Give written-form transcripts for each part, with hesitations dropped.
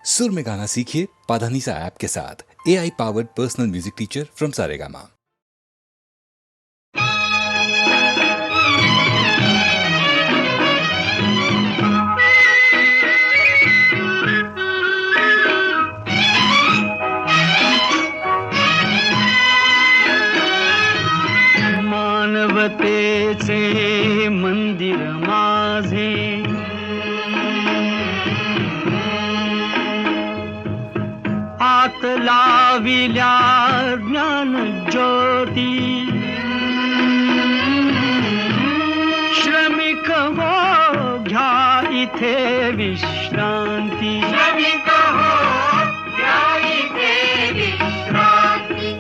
सुर में गाना सीखिए पाधानीसा ऐप के साथ। AI powered personal music teacher from Saregama. मानवतेचे मंदिर माझे, आत लाविल्या ज्ञान ज्योती, श्रमिक हो घ्या इथे विश्रांती, श्रमिक हो घ्या इथे विश्रांती।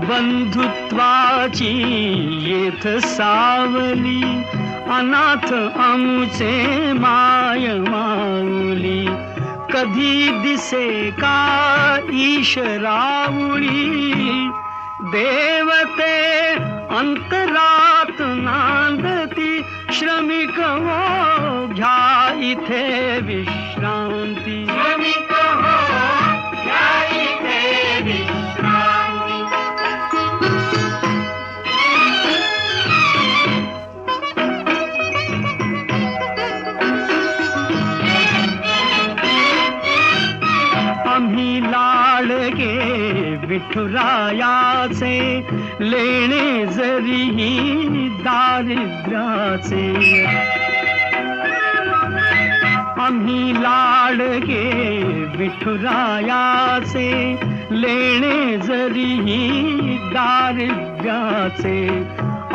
बंधुत्वाची येथ सावली, अनाथ आमुचे माय माऊली, कधी दिसे का ईशरावळी, देवते अंतरात नांदती, श्रमिक हो घ्या इथे विश्रांती, श्रमिक हो घ्या इथे विश्रांती। आम्ही लाडके विठुरायाचे, लेणे जरीही दारिद्र्याचे, आम्ही लाडके विठुरायाचे, लेणे जरीही दारिद्र्याचे,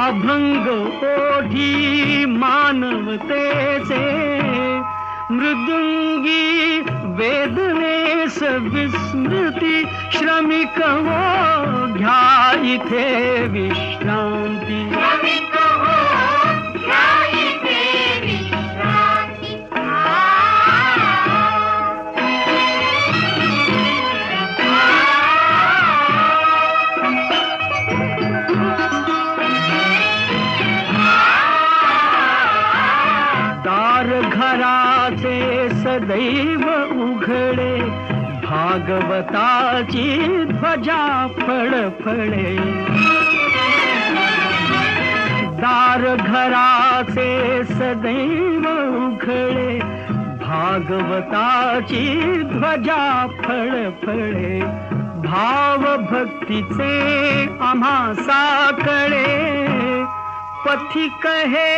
अभंग ओढी मानवतेचे, मृदुंगी वेदनेस विस्मृती, श्रमिक हो घ्या इथे विश्रांती, श्रमिक हो घ्या इथे विश्रांती। दार घराचे सदैव उघडे, भागवताची ध्वजा फळफळे, दार घराचे सदैव उघडे, भागवताची ध्वजा फळफळे, भाव भक्तीचे आम्हा साकळे, पथिक हे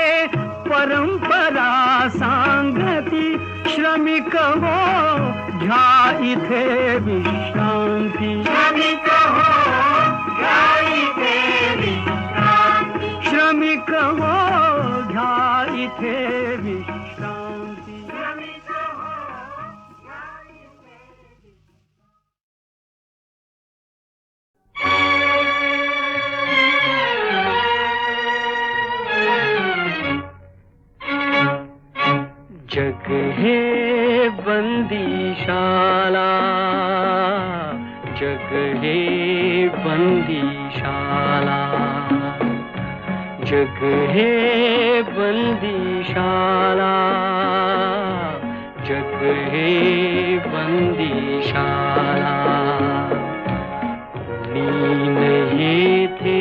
परंपरा सांगती, श्रमिक हो घ्या इथे विश्रांती, श्रमिक हो घ्या इथे विश्रांती, श्रमिक हो घ्या इथे विश्रांती, श्रमिक हो घ्या इथे जग हे बंदीशाला, जग हे बंदीशाला, जग हे बंदीशाला, जग हे बंदीशाला, कोणी न येथे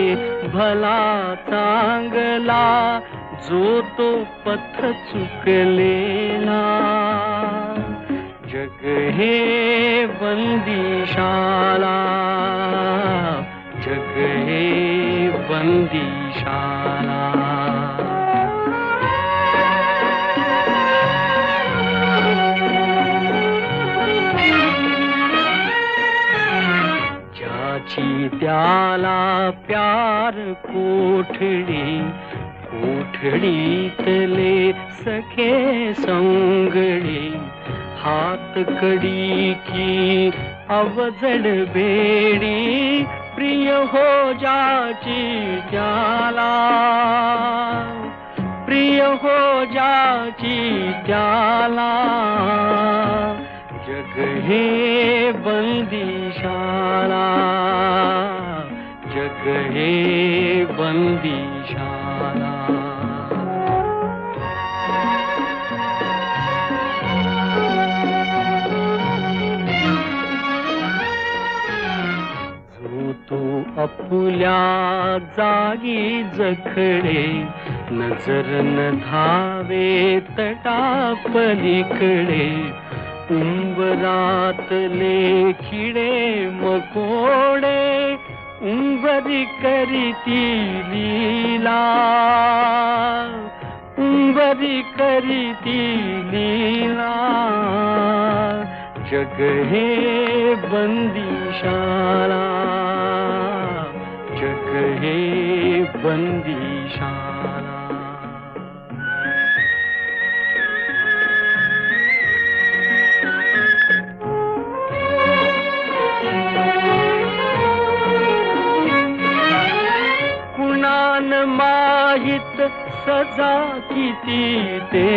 भला चांगला, जो तो पथ चुकलेला, जग हे बंदीशाला, जग हे बंदीशाला। ज्याची त्याला प्यार कोठडी, कोठडीतले सखे संगडी, हात कडी की अवजड बेडी, प्रिय हो जाची त्याला, प्रिय हो जाची त्याला, जग हे बंदीशाला, जग हे बंदीशाला. जो तो आपुल्या जागी जखडे, नजर न धावे तटापलीकडे. उंबरातले किडे मकोडे उंबरी करीती लीला, उंबरी करीती लीला. जग हे बंदीशाला, जग हे बंदीशाला. कुणान माहित सजा किती ते,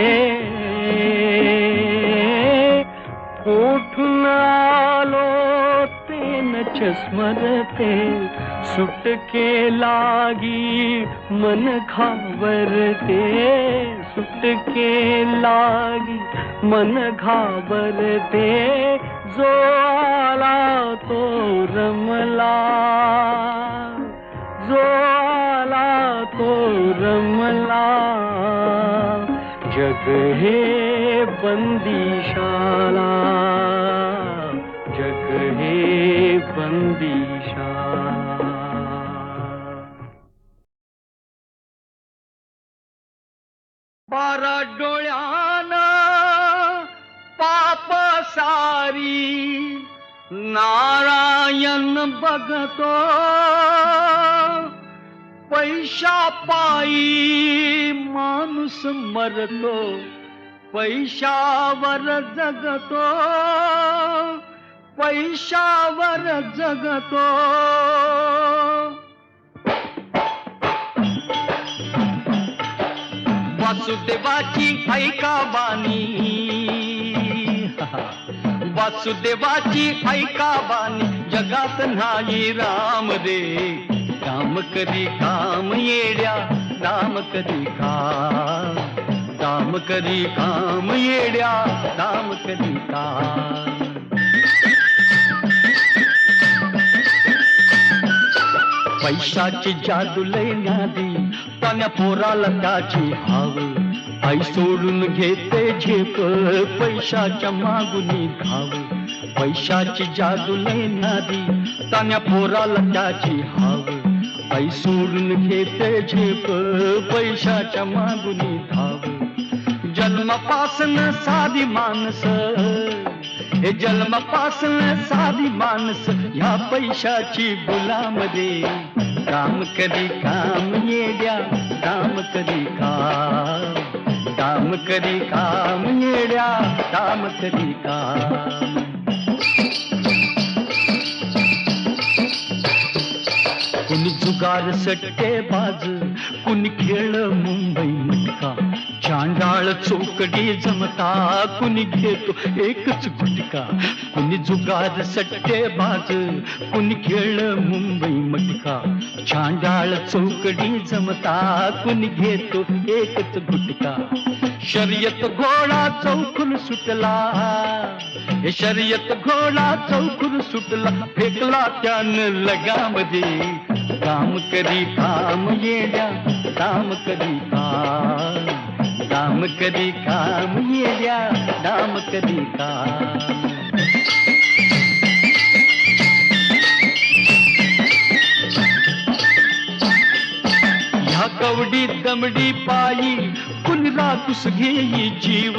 कोठून आलो ते नच स्मरते. सुटके लागी मन घाबरते, सुटके लागी मन घाबरते. जो आला तो रमला, जो आला तो रमला. जग हे बंदीशाला, जग हे बंदीशाला. बारा डोळ्यानं पाप सारी नारायण बघतो. पैशा पायी माणूस मरतो, पैशावर जगतो, पैशावर जगतो. वासुदेवाची ऐका बानी, वासुदेवाची ऐका बानी. जगात नाही राम रे, काम करी काम येड्या, राम करी काम, राम करी काम येड्या, राम करी काम. पैशाची जादू लय न्यादी, पाण्या पोराला त्याची हाव. आई सोडून घेते झेप, पैशाच्या मागुनी धाव. पैशाची जादू लय न्यादी, तान्या पोराला त्याची हाव. आई सोडून घेते झेप, पैशाच्या मागुनी धाव. जन्मापासून साधी माणस, हे जन्मापासून साधी माणस ह्या पैशाची गुलाम रे. काम करी काम येड्या, काम करी काम, काम करी काम येड्या, काम करी काम. कुणी जुगार सट्टे बाज, कुणी खेळ मुंबई मटका. चांडाळ चौकडी जमता, कुणी घेतो एकच गुटका. कुणी जुगार सट्टे बाज, कुणी खेळ मुंबई मटका. चांडाळ चौकडी जमता, कुणी घेतो एकच गुटका. शर्यत घोडा चौकून सुटला, हे शर्यत घोडा चौकून सुटला. फेकला त्यानं लगामध्ये, काम करी काम येड्या, काम करी काम, काम करी काम येड्या, काम करी काम. ह्या कवडी दमडी पायी कुणी रातूस घेई जीव.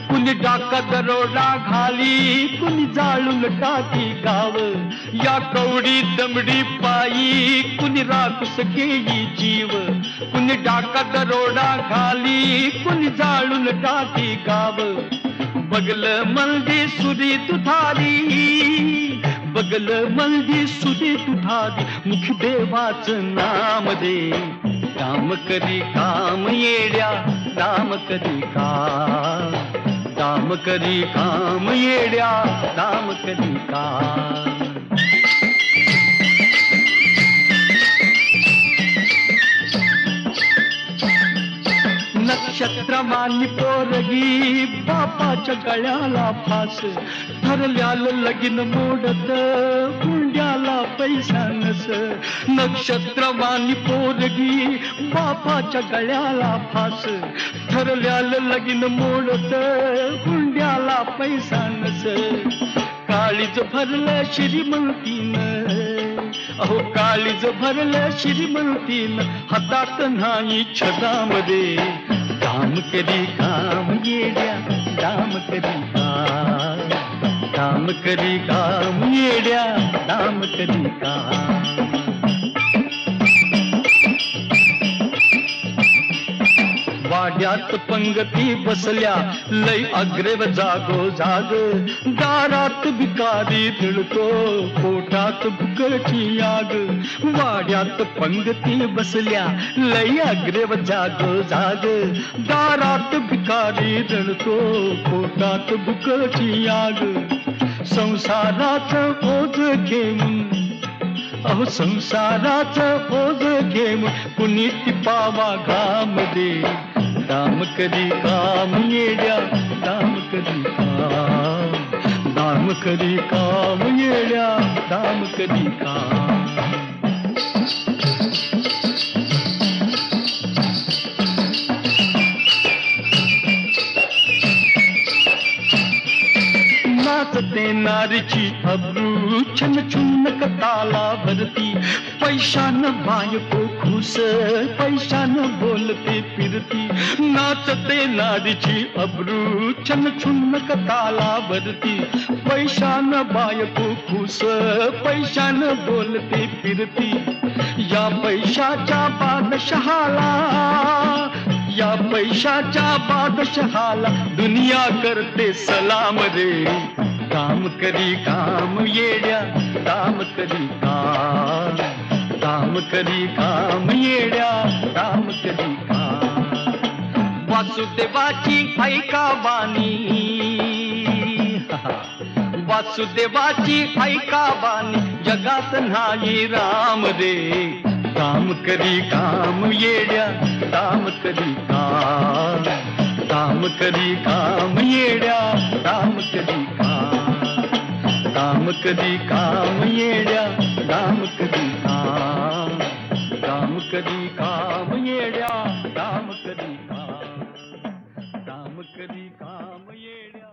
कुणी डाका दरोडा घाली, कुणी जाळून टाकी गाव. या कवडी दमडी पायी कुणी रातूस घेई जीव. कुणी डाका दरोडा घाली, कुणी जाळून टाकी गाव. बगल मल्दी सुरी तुधारी, बगल मल्दी सुरी तुधारी. मुख देवाचं नाम दे, काम करी काम येड्या, काम करी काम, काम करी काम येड्या, काम करी काम. नक्षत्रमानी पोरगी बापाच्या गळ्याला फास ठरल्यालं लगीन मोडत हुंड्याला पैसा नस नक्षत्रमानी पोरगी बापाच्या गळ्याला फास ठरल्यालं लगीन मोडत हुंड्याला पैसा नस काळीज भरलं श्रीमंतीनं अहो काळीज भरलं श्रीमंतीनं हातात नाही छदामध्ये काम करी काम येड्या दाम करी काम करी काम येड्या दाम करी काम वाड्यात पंगती बसल्या लय अग्रेव जागो जाग दारात भिकारी धुळतो पोटात भुकची आग वाड्यात पंगती बसल्या लय अग्रेव जागो जाग दारात भिकारी धुळतो पोटात भुकची आग संसाराचं ओझ घेऊन अहो संसाराचं ओझ घेऊन कुणी टिपावा घाम दे दाम करी काम येड्या दाम करी काम येड्या दाम करी काम नाचते नारीची अब्रू छन छुन्न ताला भरती पैशानं बायको खुश पैशानं बोलते फिरती नाचते नारीची अब्रू छन छुन्न ताला भरती पैशानं बायको खुश पैशानं बोलते फिरती या पैशाच्या बादशहाला या पैशाच्या बादशहाला दुनिया करते सलाम रे काम करी काम येड्या काम करी काम करी काम येड्या काम करी काम वासुदेवाची ऐका बानी वासुदेवाची ऐका बानी जगात नाही राम रे काम करी काम येड्या काम करी काम करी काम येड्या काम करी काम करी काम येड्या काम करी काम करी काम येड्या काम करी काम करी काम येड्या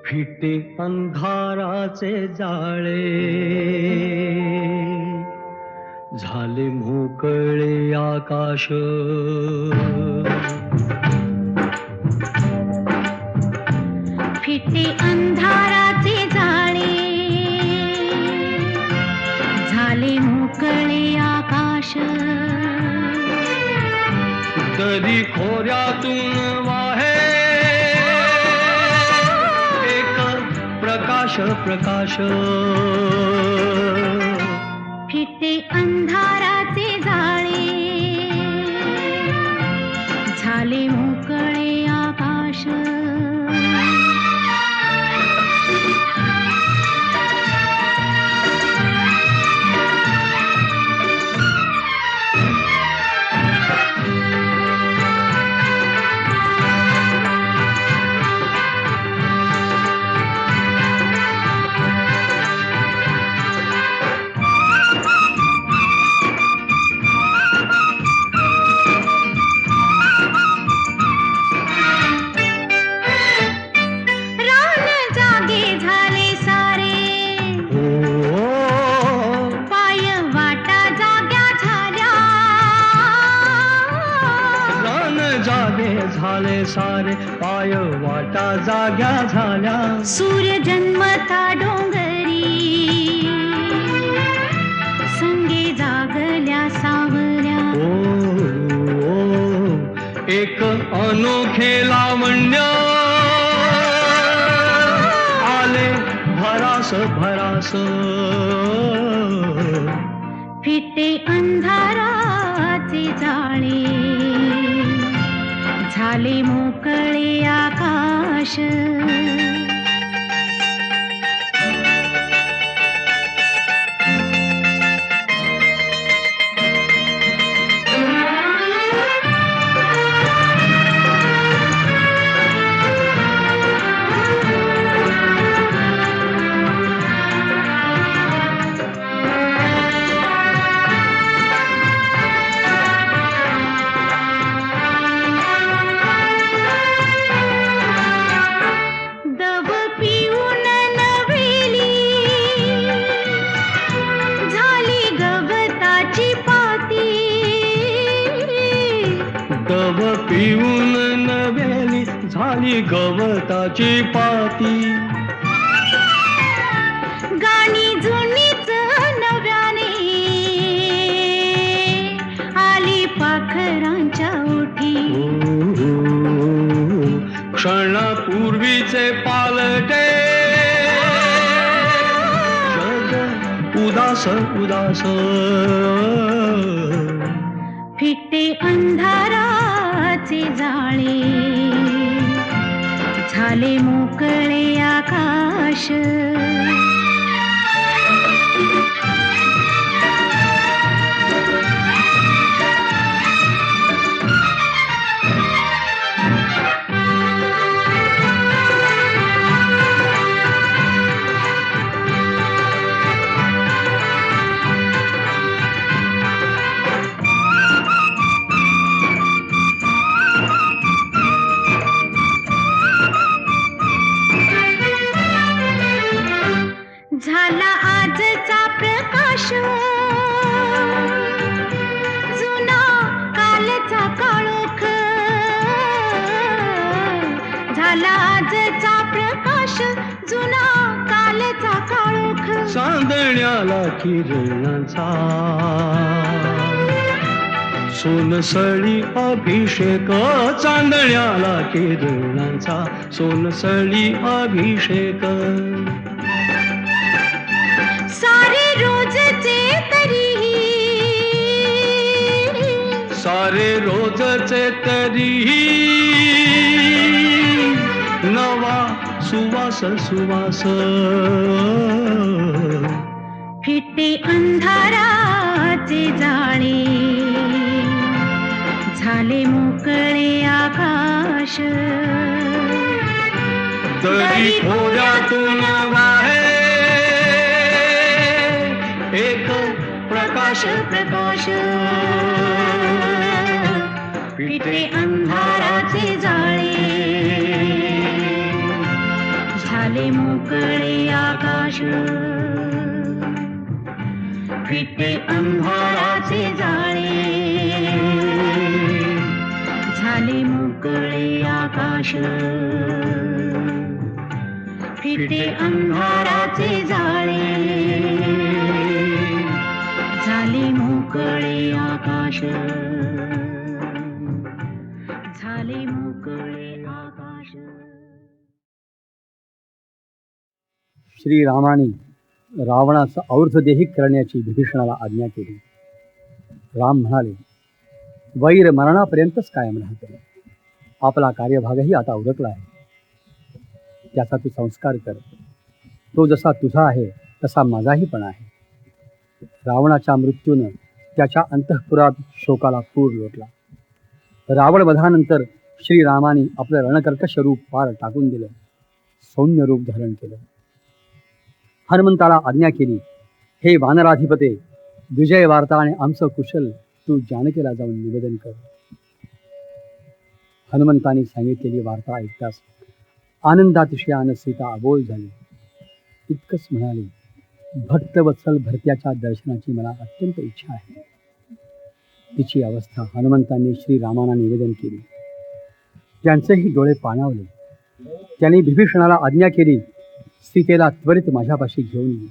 फिटे अंधाराचे जाळे झाले मोकळे आकाश फिटे अंधाराचे जाळे झाले मोकळे आकाश कधी खोऱ्यातून वाहे प्रकाश प्रकाश फिटे अंधाराचे जाळे झाले मोकळे आकाश झाले सारे पाय वाटा जाग्या झाल्या सूर्य जन्मता डोंगरी संगे जागल्या सावल्या ओ एक अनोखे लावण्य आले भरास भरास फिटे अंधाराचे जाळे झाले मोकळे आकाश दव पिऊन नवेली झाली गवताची पाती दव पिऊन नव्याली झाली गवताची पाती गाणी जुनीच नव्याने आली पाखरांच्या ओठी क्षणापूर्वीचे पालटे जग उदास उदास फिटे अंधाराचे जाळे झाले मोकळे आकाश झाला आजचा प्रकाश जुना कालचा काळोख झाला आजचा प्रकाश जुना कालचा काळोख चांदण्याला किरणाचा सोनसळी अभिषेक चांदण्याला किरणाचा सोनसळी अभिषेक सारे रोजचे तरीही सारे रोजचे तरीही नवा सुवास सुवास फिटे अंधाराचे जाळे झाले मोकळे आकाश दरी थोड्यातून वाहे एक प्रकाश प्रकाश फिटे अंधाराचे जाळे झाले मोकळे आकाश फिटे अंधाराचे जाळे झाले मोकळे आकाश फिटे अंधाराचे जाळे झाले मोकळे आकाश झाले मोकळे आकाश श्रीरामाने रावणाचा और्ध्वदेही करण्याची विभीषणाला आज्ञा केली. राम म्हणाले, वैर मरणापर्यंतच कायम राहते. आपला कार्यभागही आता उरकला आहे. त्याचा तू संस्कार कर. तो जसा तुझा आहे तसा माझाही पण आहे. रावणाच्या मृत्यूनं त्याच्या अंतःपुरात शोकाला पूर लोटला. रावण वधानंतर श्रीरामाने आपलं रणकर्कश रूप पार टाकून दिलं. सौम्य रूप धारण केलं. हनुमंताला आज्ञा केली, हे वानराधिपते, विजय वार्ता आणि आमचं कुशल तू जानकीला जाऊन निवेदन कर. हनुमंताने सांगितलेली वार्ता ऐकताच आनंदातिशयानं सीता अबोल झाली. इतकंच म्हणाली, भक्तवत्सल भरत्याच्या दर्शनाची मला अत्यंत इच्छा आहे. तिची अवस्था हनुमंतांनी श्रीरामांना निवेदन केली. त्यांचेही डोळे पाणावले. त्यांनी विभीषणाला आज्ञा केली, सीतेला त्वरित माझ्यापाशी घेऊन ये.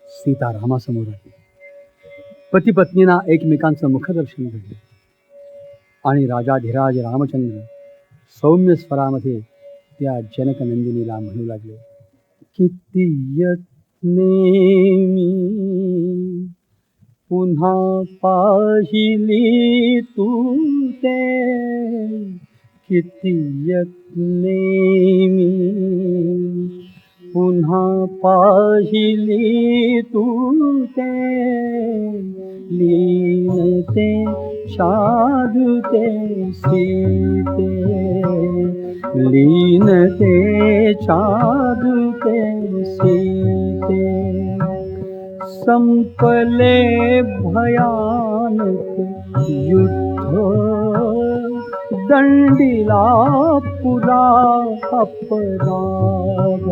सीता रामासमोर आली. पती पत्नींना एकमेकांचं मुखदर्शन घडलं आणि राजाधिराज रामचंद्र सौम्य स्वरामध्ये त्या जनकनंदिनीला म्हणू लागले, किती यत्ने मी पुन्हा पाहिली तू ते, किती यत्ने मी पुन्हा पाहिली तू ते, लीनते शादुते सीते, लीनते चादुते सीते. संपले भयानक युद्ध, दंडिला पुरा अपराध.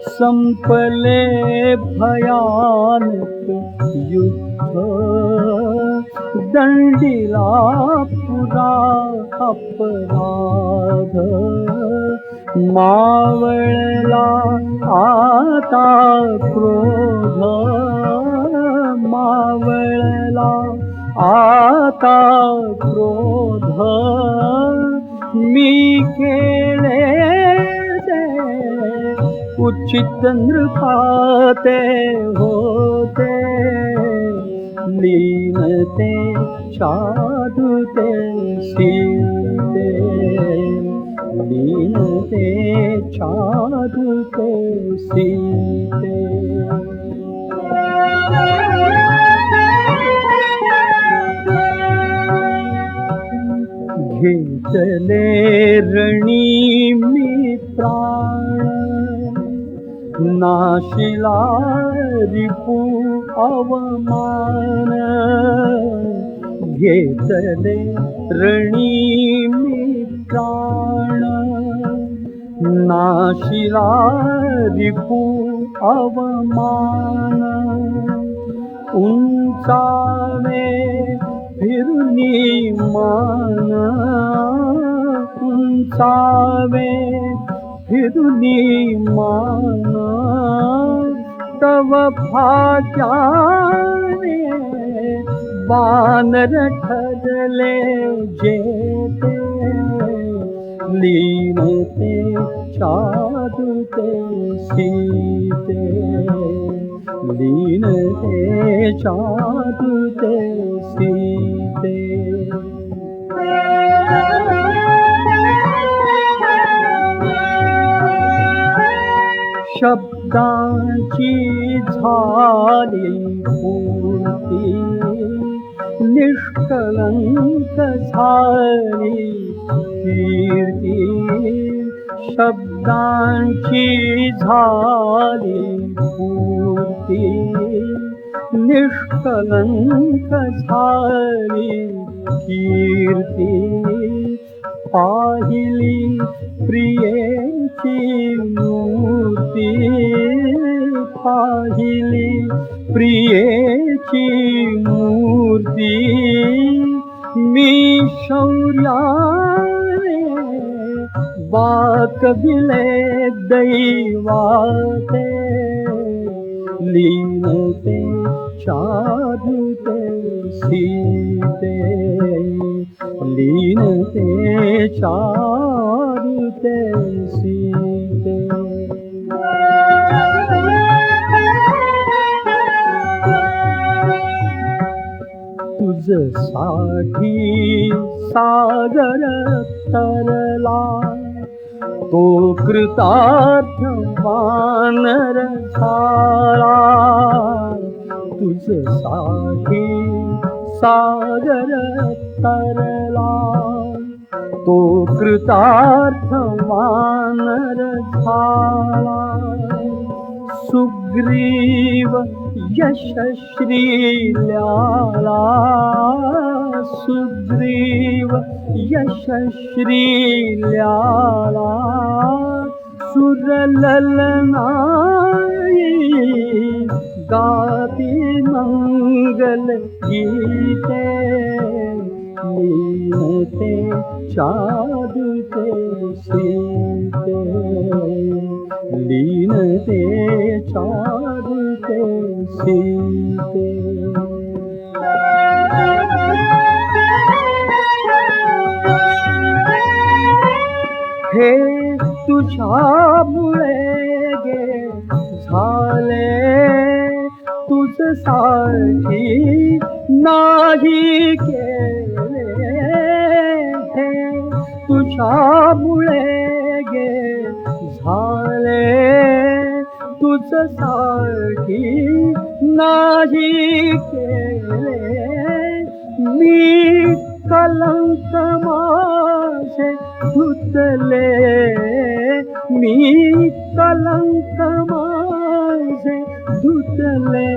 संपले भयानक युद्ध, दंडिला पुरा अपराध. मावळला आता क्रोध, मावळला आता क्रोध. मी केले ते उचित नृपाते होते, लीनते चादुते सीते, लीनते चादुते सीते. घेतले रणी मी प्राण, नाशिला रिपू अवमान. घेतले रणी मी प्राण, नाशिला रिपू अवमान. उंचावे फिरुनी मान, उंचावे फिरुनी मान. तव भाग्याने वानर ठरले जेते, लीनते चादुते सीते, लीनते चादुते सीते. शब्दांची झाली पूर्ती, निष्कलंक झाली कीर्ती. शब्दांची झाली पूर्ती, निष्कलंक झाली कीर्ती. पाहिली प्रियेची मूर्ती, पाहिली प्रियेची मूर्ती. मी शौर्याने वाकविले दैवाते, लीनते चादुते सीते, लीनते चादुते सीते. तुझसाठी सागर तरला, तो कृतार्थ वानर झाला. तुझसाठी सागर तरला, तो कृतार्थ वानर झाला. सुग्रीव यशश्रील्याला, सुग्रीव यशश्रील्याला. सुरललनाई गाती मंगल गीते, लीनते चादते सीते लीनते चादते सीते हे तुझ्यामुळे गे झाले तुझसाठी नाही केले हे तुझ्यामुळे गे झाले तुझसाठी नाही केले मी कलंक माझे धुतले मी कलंक माझे धुतले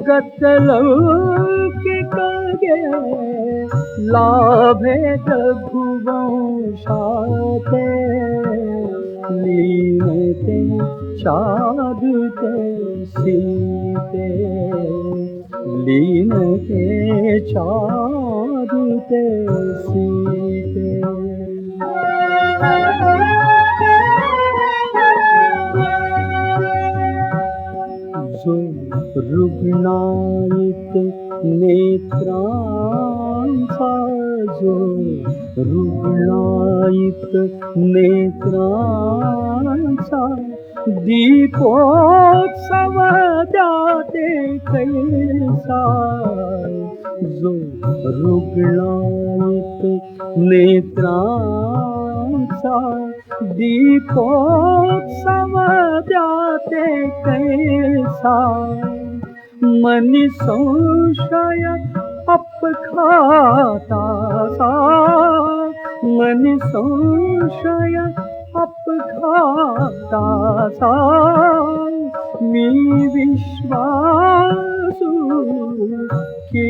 गतलौकिक गे लाभे रघुवंशाते लीनते चादते सीते लीनते चादते सीते जो रुग्णायित नेत्रांचा जो रुग्णायित नेत्रांचा दीपोत्सव द्याते कैसा जो रुग्णायित नेत्रांचा दीपोत्सव द्याते कैसा मनी संशय अपघाताचा मनी संशय अपघाताचा मी विश्वासू की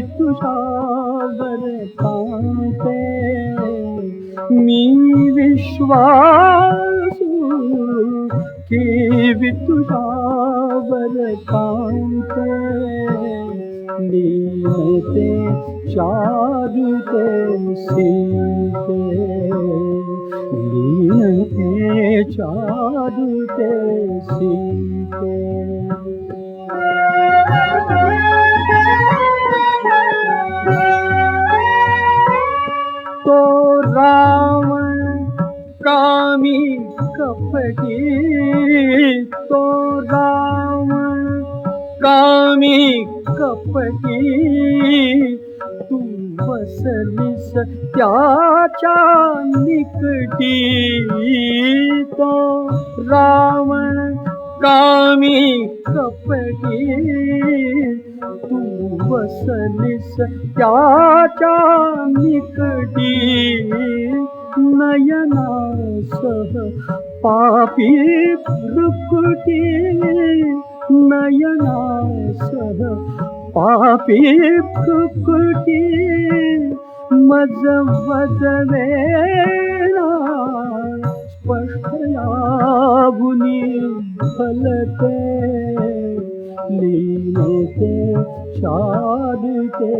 तुझ्यावर कांते मी विश्वासू की तुझ्यावर कांते लीनते चादते सीते लीनते चादते सीते तो रावण कामी कपटी तो रावण कामी कपटी तू बसलीस त्याच्या निकटी तो रावण कामी कपटी तू बसलीस त्याच्या निकटी नयनासह पापी भ्रुकुटी नयनासह पापी भ्रुकुटी मज वदवेना स्पष्टयाभुनी फलते लीनते चादते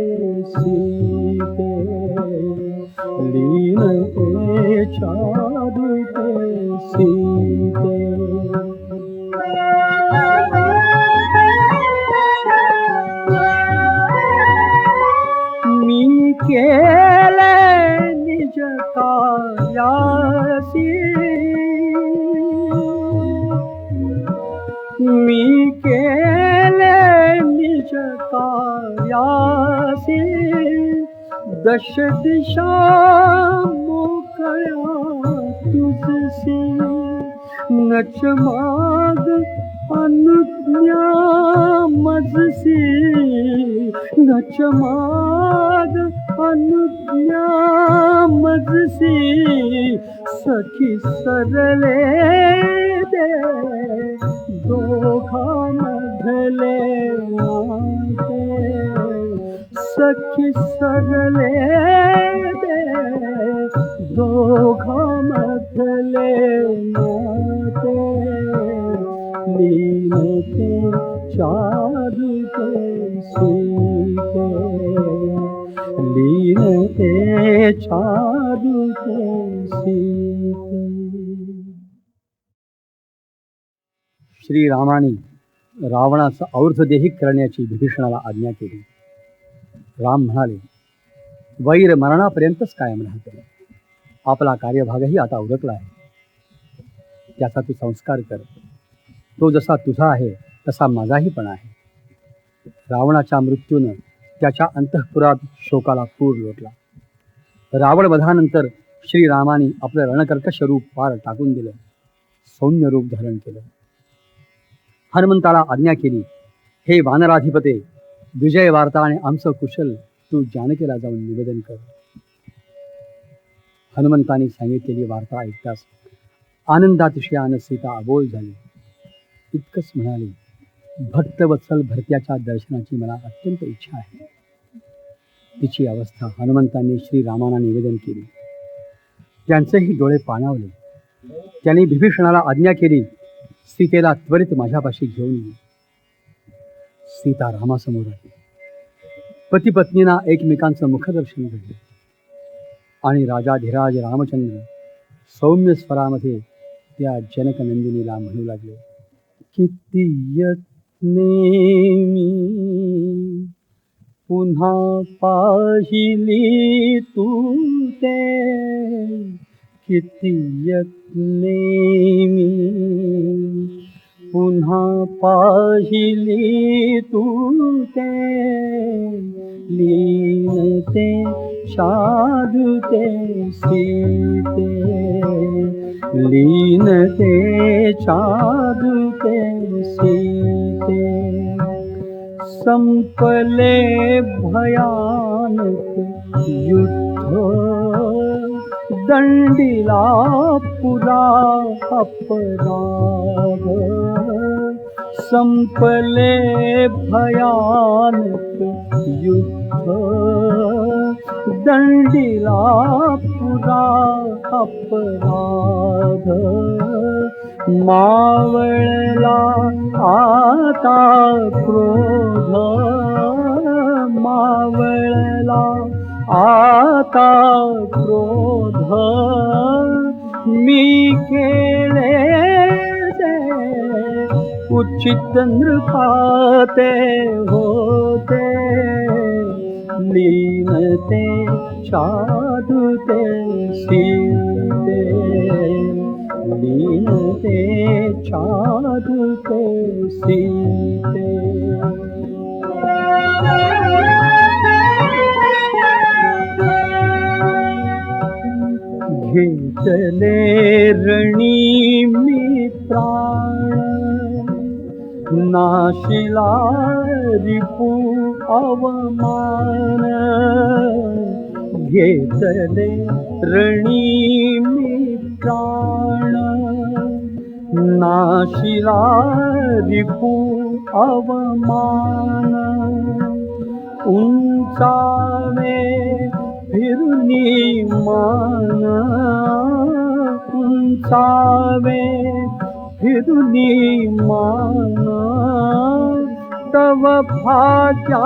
सीते लीनते चादते सीते मी केले निज कार्यासी मी केले निज कार्यासी दश दिशा मोकळ्या तुझसी नच माग अनुज्ञा मजसी नच माग अनुज्ञा मजसी सखी सरले दे दोघांमधले नाते सखी सरले दे दोघांमधले नाते लीनते चादते सीते छादुते सीते. श्रीरामाने रावणाचा और्धदेही करण्याची विभीषणाला आज्ञा केली. राम म्हणाले, वैर मरणापर्यंतच कायम राहते. आपला कार्यभागही आता उरकला आहे. त्याचा तू संस्कार कर. तो जसा तुझा आहे तसा माझाही पण आहे. रावणाच्या मृत्यूनं त्याच्या अंतःपुरात शोकाला पूर लोटला. रावण वधानंतर श्रीरामाने आपलं रणकर्कश रूप पार टाकून दिलं. सौम्य रूप धारण केलं. हनुमंताला आज्ञा केली, हे वानराधिपते, विजय वार्ता आणि आमचं कुशल तू जानकीला जाऊन निवेदन कर. हनुमंताने सांगितलेली वार्ता ऐकताच आनंदातिशयानं सीता अबोल झाली. इतकंच म्हणाली, भक्तवत्सल भरत्याच्या दर्शनाची मला अत्यंत इच्छा आहे. तिची अवस्था हनुमंतांनी श्रीरामांना निवेदन केली. त्यांचेही डोळे पाणावले. त्यांनी विभीषणाला आज्ञा केली, सीतेला त्वरित माझ्यापाशी घेऊन ये. सीता रामासमोर आली. पती पत्नींना एकमेकांचं मुखदर्शन घडलं आणि राजाधिराज रामचंद्र सौम्य स्वरामध्ये त्या जनकनंदिनीला म्हणू लागले, किती यत्ने मी पुन्हा पाहिली तू ते, किती यत्ने मी पुन्हा पाहिली तू ते, लीनते शादुते सीते, लीनते शादुते सीते. संपले भयानक युद्ध, दंडिला पुरा अपराध. संपले भयानक युद्ध, दंडिला पुरा अपराध. मावळला आता क्रोध, मावळला आता क्रोध. मी केले उचित नृपाते होते, लीनते शादुते सीते, लीनते शादुते सीते. घेतले रणी मी प्राण, नाशिला रिपू अवमान. घेतले रणी मी प्राण, नाशिला रिपू अवमान. उंचावे फिरुनी मान, उंचावे फिरुनी मान. तव भाग्याने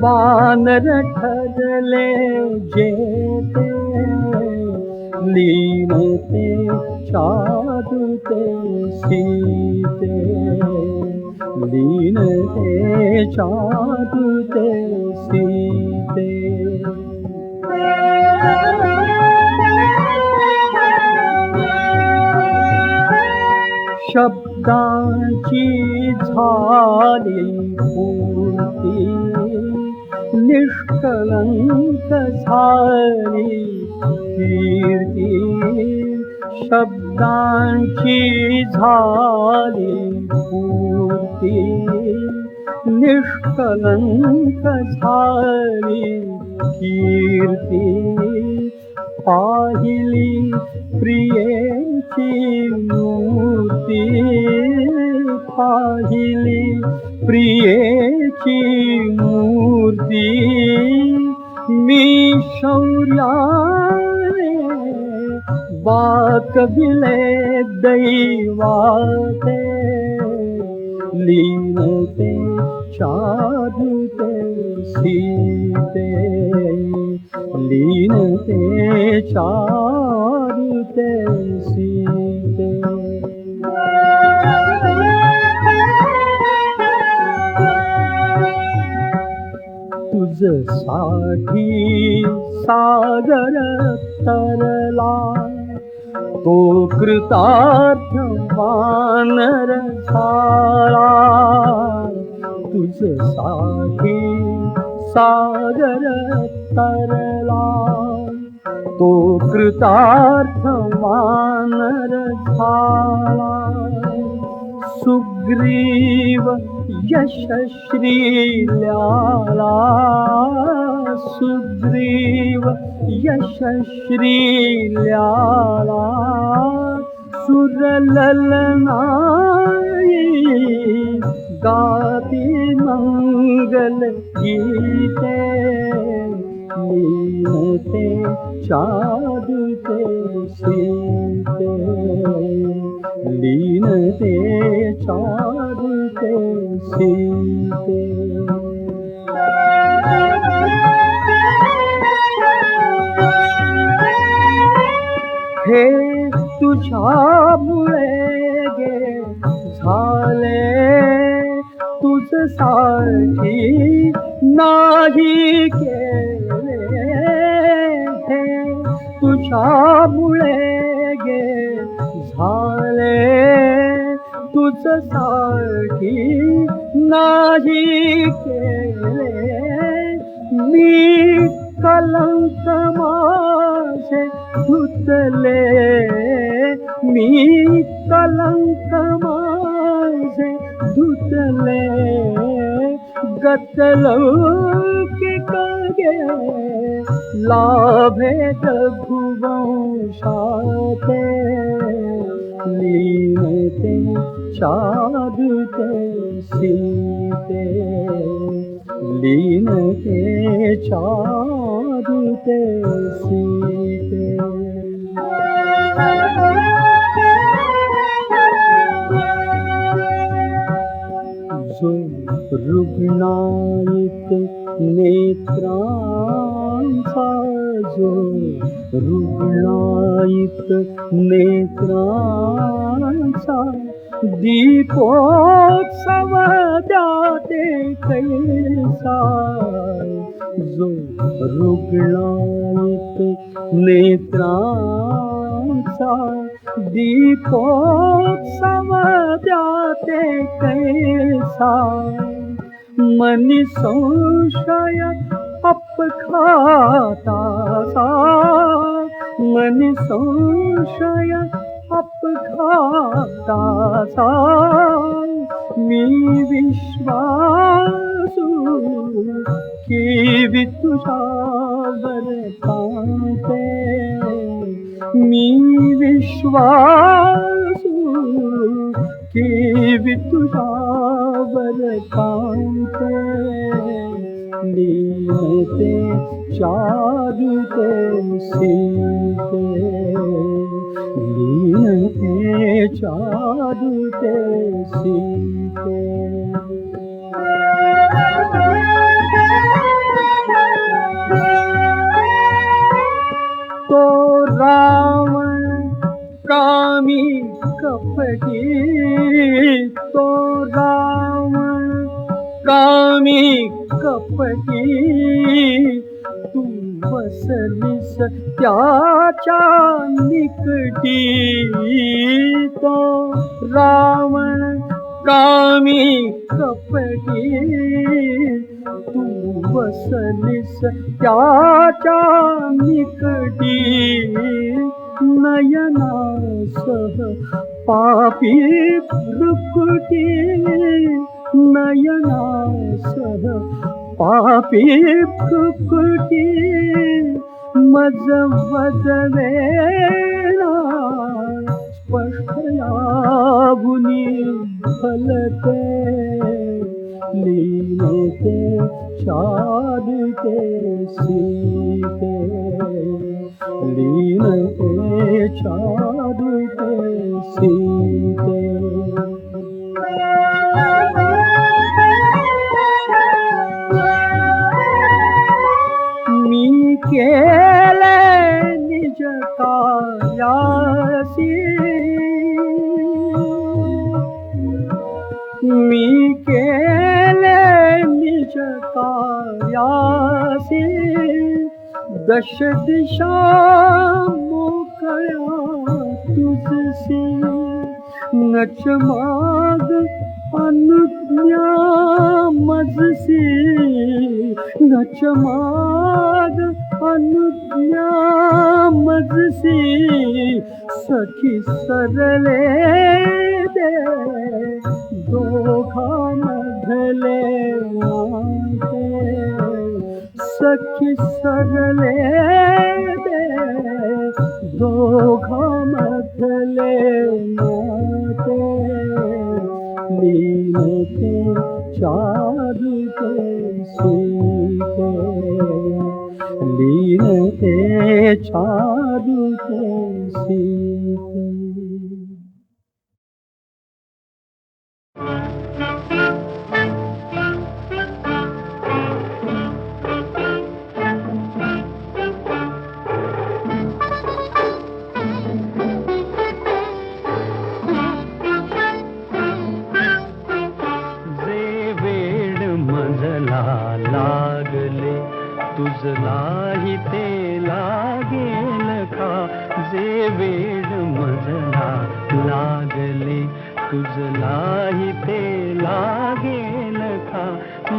वानर ठरले जेते, लीनते शादुते सीते, लीनते शादुते सीते. शब्दांची झाली पूर्ती, निष्कलंक झाली कीर्ती. शब्दांची झाली पूर्ती, निष्कलंक झाली कीर्ती. पाहिली प्रियेची मूर्ती, पाहिली प्रियेची मूर्ती. मी शौर्याने वाकविले दैवाते, लीनते चादते सीते लीनते चादते सीते तुझसाठी सागर तरला तो कृतार्थ वानर झाला तुझसाठी सागर तरला तो कृतार्थ वानर झाला सुग्रीव यशश्रील्याला सुग्रीव यशश्रील्याला सुरललनाई गाती मंगल गीते लीनते चादते सीते लीनते चादते सीते हे तुझ्यामुळे गे झाले तुझसाठी नाही केले हे तुझ्यामुळे गे झाले तुझसाठी नाही केले मी कलंक माझे धुतले मी कलंक माझे धुतले गतलौकिक गे लाभे रघुवंशाते लीनते चादते सीते लीनते चादते सीते जो रुग्णायित नेत्रांचा जो रुग्णायित नेत्रांचा दीपोत्सव द्याते कैसा जो रुग्णायित नेत्रांचा दीपोत्सव द्याते कैसा मनी संशय अपघाताचा मनी संशय अपघाताचा मी विश्वासू की तुझ्यावर थांबते मी विश्वासू की तुझ्यावर थांबते लीनते चादते सीते लीनते चादते सीते तो रावण कामी कपटी तो रावण कामी कपटी तू बसलीस त्याच्या निकटी तो रावण कामी कपटी तू बसलीस त्याच्या निकटी नयनासह पापी भ्रुकुटी नयनासह पापी भ्रुकुटी मज वदवेना स्पष्ट यावुनी फलते लीनते चादते सीते लीनते चादते सीते कार्यासी दश दिशा मोकळ्या तुझसी नच माग अनुज्ञा मजसी नच माग अनुज्ञा मजसी सखी सरले दे दोघांमधले नाते सखी सरले दे दोघांमधले नाते लीनते चारुते सीते लीनते चारुते सीते लागले तुझलाही ते लागेल का जे वेड मजला लागले तुझलाही ते लागेल का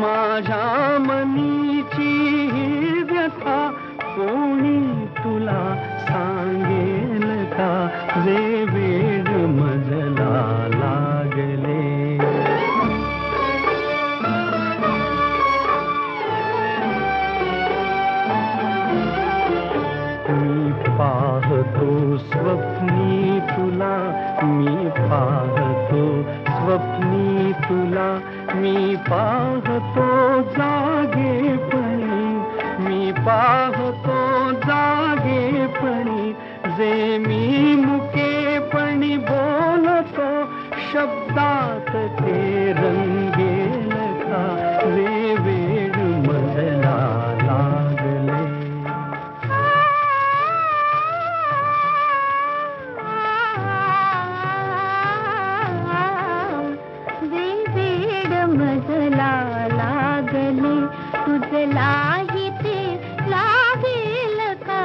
माझ्या मनीची ही व्यथा कोणी तुला सांगेल का जे वेड मजला लागले पाहतो स्वप्नी तुला मी पाहतो स्वप्नी तुला मी पाहतो जागेपणी मी पाहतो जागेपणी जे मी मुकेपणी बोलतो शब्दात ते रंगेल का जे वेड मजला लागले मजला लागले तुझलाही ते लागेल का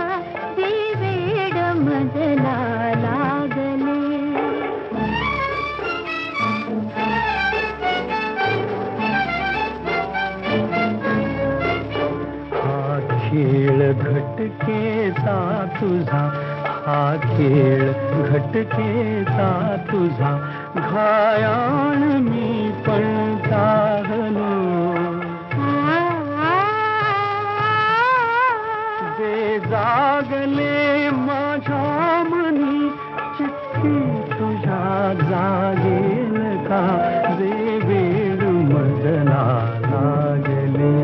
ते वेड मजला लागले हा खेळ घटकेचा तुझा हा खेळ घटकेचा तुझा घायाळ मी पण जागलो जे जागले माझ्या मनी चिठ्ठी तुझ्या जागेल का जे वेड मजला लागले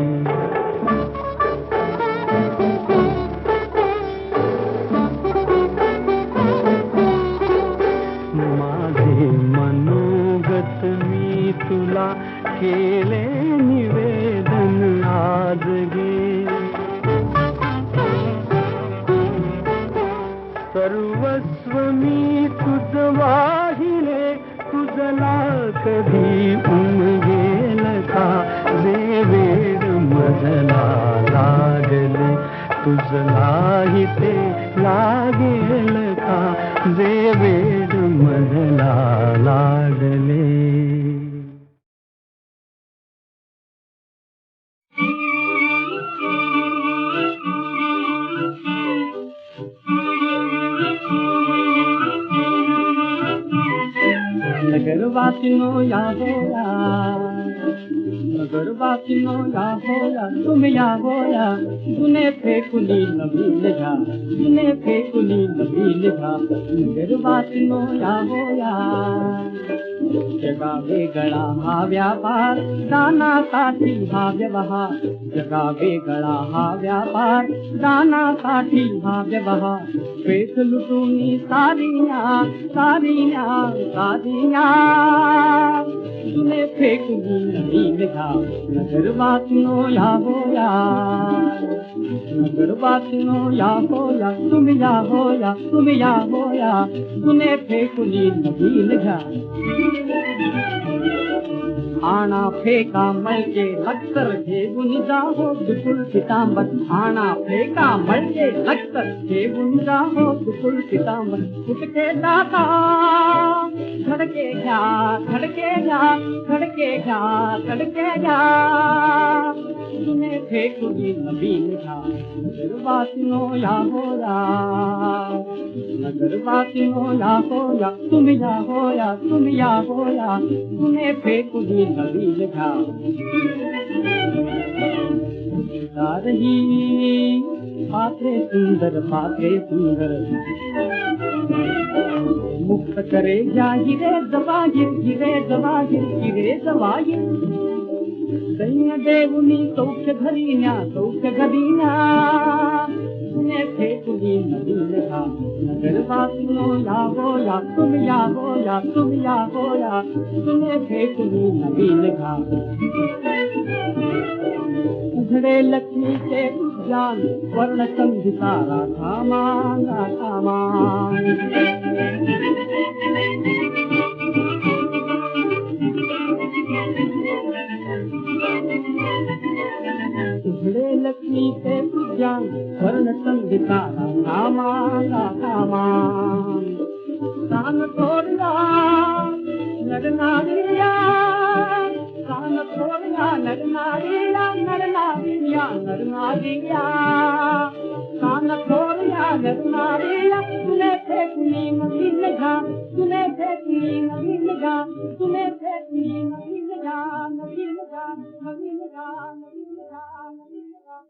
तुला केले निवेदन आज गे सर्वस्व मी तुझ वाहिले तुझला कधी उमगेल का जे वेड मजला लागले तुझलाही ते लागेल का जे वेड मजला लागले नगरवासिनो या होया नगरवासिनो या होया तुम या होया जुने फेकुली नवीन घ्या जुने फेकुली नवीन घ्या नगरवासिनो या होया जगा वेगळा हा व्यापार दानासाठी हा व्यवहार जगा वेगळा हा व्यापार दानासाठी हा व्यवहार पेट लुटूनी सारिया सारिया सारिया तुने फेकली नवीन घ्या नगरवासिनो या होया नगरवासिनो या होया तुम या होया तुम या होया तुने फेकली नवीन घ्या आणा फेका मळके लक्तर घेऊन जाहो दुकुल पितांबर आणा फेका मळके लक्तर घेऊन जाहो दुकुल पितांबर फुटके दाता धडके घ्या धडके घ्या धडके घ्या धडके घ्या तुने फेकुली नवीन घ्या नगरवासिनो या होया नगरवासिनो या होया तुम्ही या होया तुम्ही या होया तुने फेकुली नवीन घ्या रही पात्रे सुंदर मुक्त करे या हिरे जवाहीर हिरे जवाहीर हिरे जवाहीर दैन्य देवुनी सौख्य घरीन्या तुने फेकुली नवीन घ्या नगरवासिनो या होया तुम्ही या होया तुम्ही या होया तुने फेकुली नवीन घ्या उघडे लक्ष्मीचे उद्यान वर्ण संगीता राधामान राधामान उघडे लक्ष्मीचे उद्यान वर्ण संगीता राधामान राधामान कान थोरला नरनारिया कान थोरला नरनारिया नरनारिया नरनारिया कान थोरला नरनारिया तुने फेकली नवीन घा तुने फेकली नवीन घा तुने फेकली नवीन घा नवीन घा नवीन घा नवीन घा नवीन घा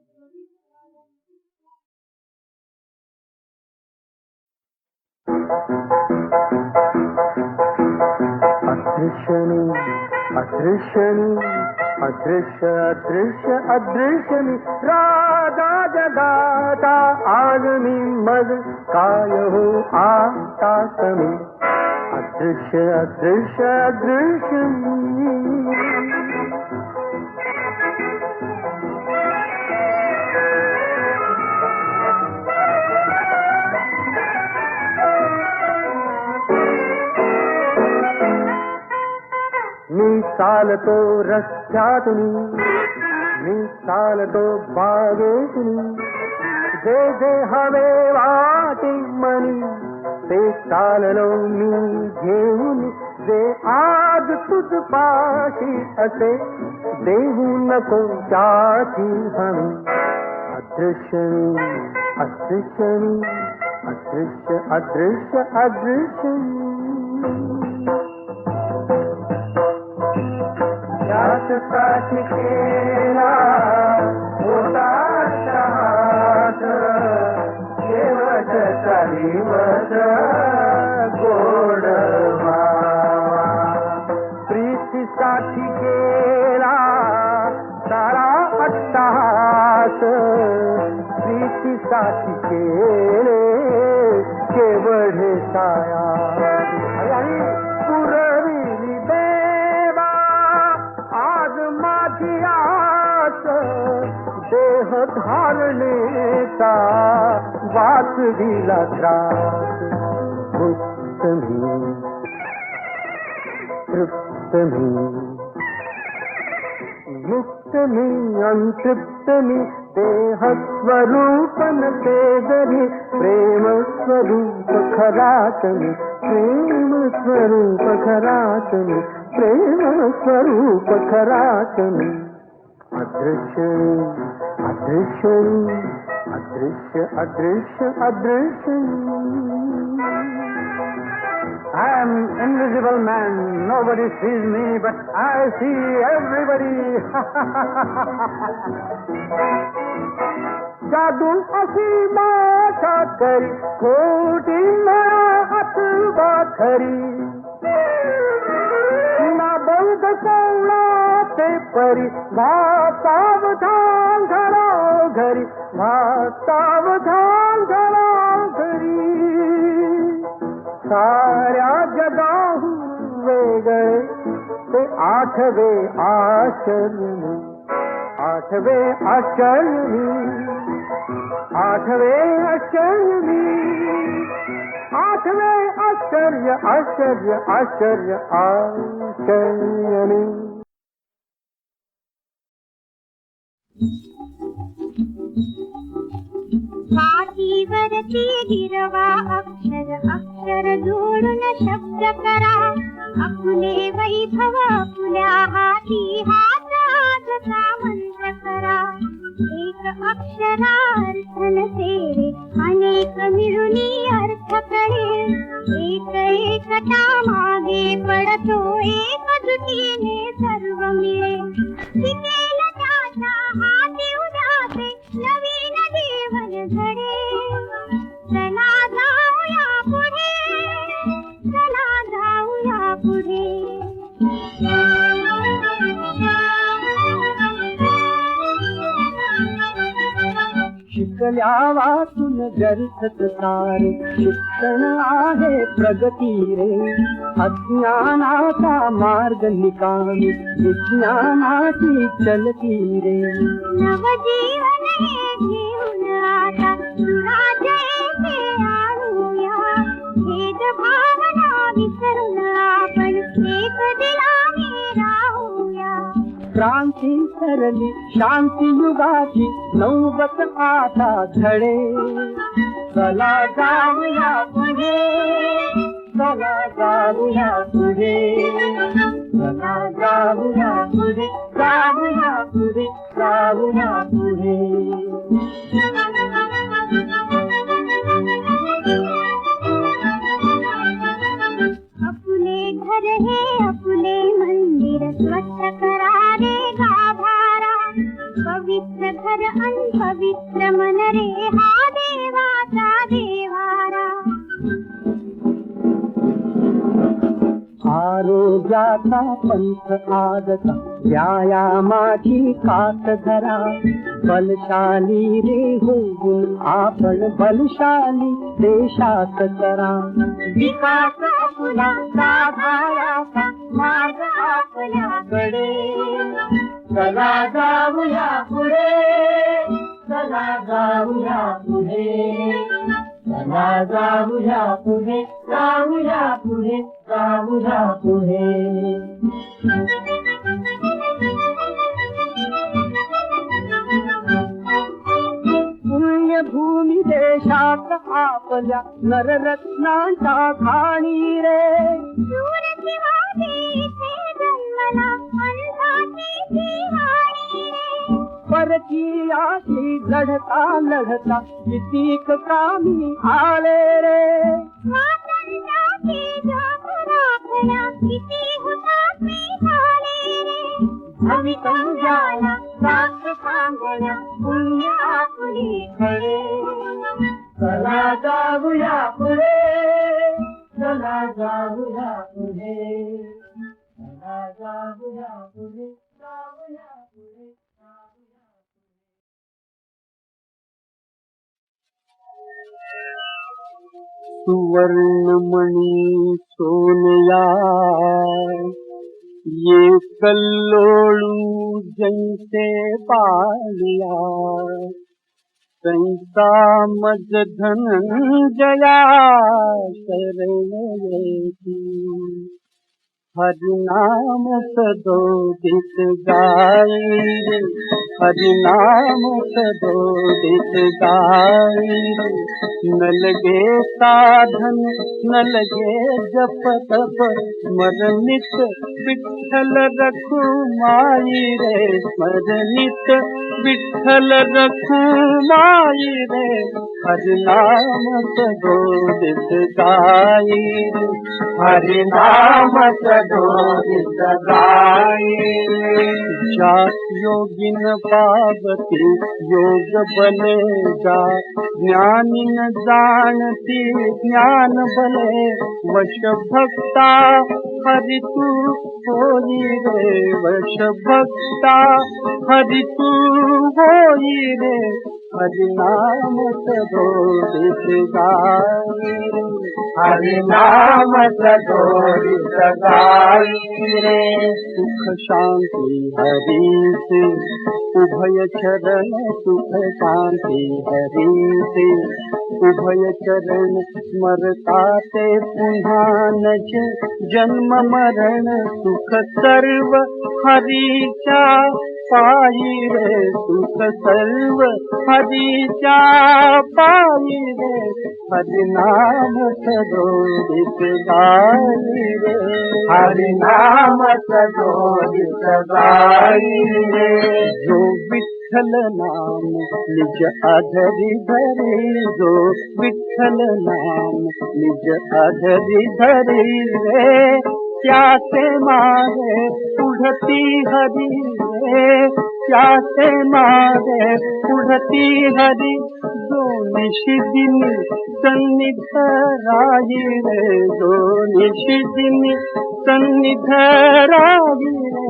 अदृश्यनी अदृश्यनी अदृश्य अदृश्य अदृश्यनी राजा जगाचा आज मी मज काय हो आता कमी अदृश्य अदृश्य अदृश्यनी मी चालतो रस्त्यातून मी चालतो बागेतून जे जे हवे वाटे मनी ते चाललो मी घेऊन जे आज तुझ पाशी असे देऊ नको त्याची हमी अदृश्यनी अदृश्यनी अदृश्य अदृश्य अदृश्यनी साठी केला मोठा हात शेवटचा दिवस गोड प्रीतीसाठी केला सारा अट्टहास प्रीतीसाठी केले केवळ हे साया पुरविली देवा आज माझी आस देह धारणेचा वाच दिला त्रास मुक्त मी तृप्त मी मुक्त मी अंतृप्त मी देह स्वरूप नसे जरी प्रेम स्वरूप खराच मी प्रेम स्वरूप खराच मी प्रेम स्वरूप खराच मी अदृश्य अदृश्य अदृश्य अदृश्य अदृश्य I am invisible man. Nobody sees me, but I see everybody. जादू अशी माझ्या करी खोटी अथवा खरी ना बौद्ध कोणा ते परी सावधान घरा घरी सावधान घरा घरी साऱ्या जगाहून वेगळे ते आठवे आश्चर्य आठवे आश्चर्य आठवे आश्चर्य आठवे आश्चर्य आश्चर्य आश्चर्य आश्चर्य पाठीवरती गिरवा अक्षर अक्षर जोडून शब्द करा. आपुले वैभव आपुल्या हाती हाताचा मंत्र करा. एक अक्षरार्थ नसेरे अनेक मिळूनी अर्थ कळे. एक एकटा मागे पडतो एक जुटीने सर्व मिळे. शिकेल त्याच्या हाती उद्याचे नवीन जीवन घडे. चला जाऊया पुढे, चला जाऊया पुढे. शिकल्या वाचून व्यर्थच सारे शिक्षण आहे प्रगती रे. अज्ञानाचा मार्ग निकामी विज्ञानाची चलती रे. नवजीवन हे घेऊन आता सुराजयेचे आणूया. भेद भावना विसरून आपण एक दिलाने राहूया. क्रांती सरली शांती युगाची नौबत आता झडे. चला जाऊया पुढे, चला जाऊया पुढे, चला जाऊया पुढे, जाऊया पुढे, जाऊया पुढे. अपने घर हे अपने मंदिर स्वच्छ करा रे गाभारा. पवित्र घर अन पवित्र मन रे हा देवाचा देवारा. आरोग्याचा पंथ आगता व्यायामाची कास धरा. बलशाली रे होऊन आपण बलशाली देशात करा. विकास आपला साधाराचा मार्ग आपल्याकडे. चला जाऊया पुढे, चला जाऊया पुढे, चला जाऊया पुढे, जाऊया पुढे, जाऊया पुढे. पुण्यभूमी देशात आपल्या नररत्नांच्या खाणी रे. शूर शिवाजी इथे जन्मला अंधाची दिवाळी रे. परकीयाशी लढता लढता कितीक कामी आले रे. स्वातंत्र्याची ज्योत राखल्या किती हुतात्मे झाले रे. भवितव्याला साथ सांगण्या पुण्य आपली खरे. चला जाऊया पुढे, चला जाऊया पुढे, चला जाऊया पुढे, जाऊया पुढे, जाऊया. सुवर्णमणी सोनया ये कल्लोळू जैसे बालिया. संता मज धनंजया शरण येती. हरिनाम सदोदित गाई रे, हरिनाम सदोदित गाई रे. न लगे साधन न लगे जप तप स्मरणित विठ्ठल रखुमाई रे. स्मरणित विठ्ठल रखुमाई रे. हरिनाम सदोदित गाई रे, हरिनाम सदोदित गाई रे. जात योगिन पावती योग बले जा. ज्ञानी न जाणती ज्ञान बले. वश भक्ता हरि तू होई रे. वश भक्ता हरि तू होई रे. हरिनाम सदोदित गाई रे, हरिनाम सदोदित गाई रे. सुख शांति हरि से उभय चरण. सुख शांति हरि से उभय चरण. स्मरता ते पुन्हा नजे जन्म मरण. सुख सर्व हरीच्या पायी रे सुख सर्व हरीच्या पायी रे हरिनाम सदोदित गाई रे हरिनाम सदोदित गाई रे जो विठ्ठल नाम निज अधरी धरी जो विठ्ठल नाम निज अधरी धरी रे त्यासे मागे उडती हरी रे त्यासे मागे उडती हरी जो निशिदिनी सन्निध राही रे जो निशिदिनी सन्निध राही रे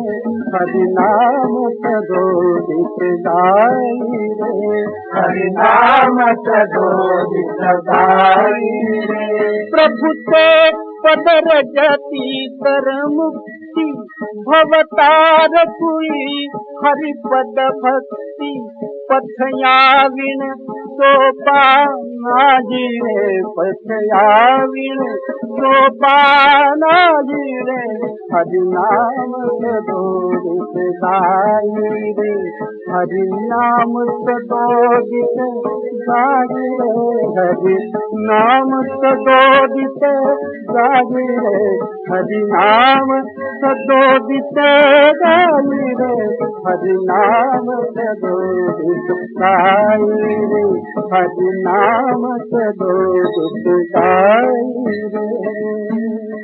हरिनाम सदोदित गाई रे हरिनाम सदोदित गाई रे प्रभु ते पद रजती कर मुक्ति भवतार पुई हरिपद भक्ति पथया विण सोपानाजी रे पथया विण सोपानाजी रे हरिनाम सदोदित गाई रे हरिनाम सदोदित गाई रे हरिनाम सदोदित गाई रे हरिनाम सदोदित गाई रे हरिनाम सदोदित गाई रे हरिनाम सदोदित गाई रे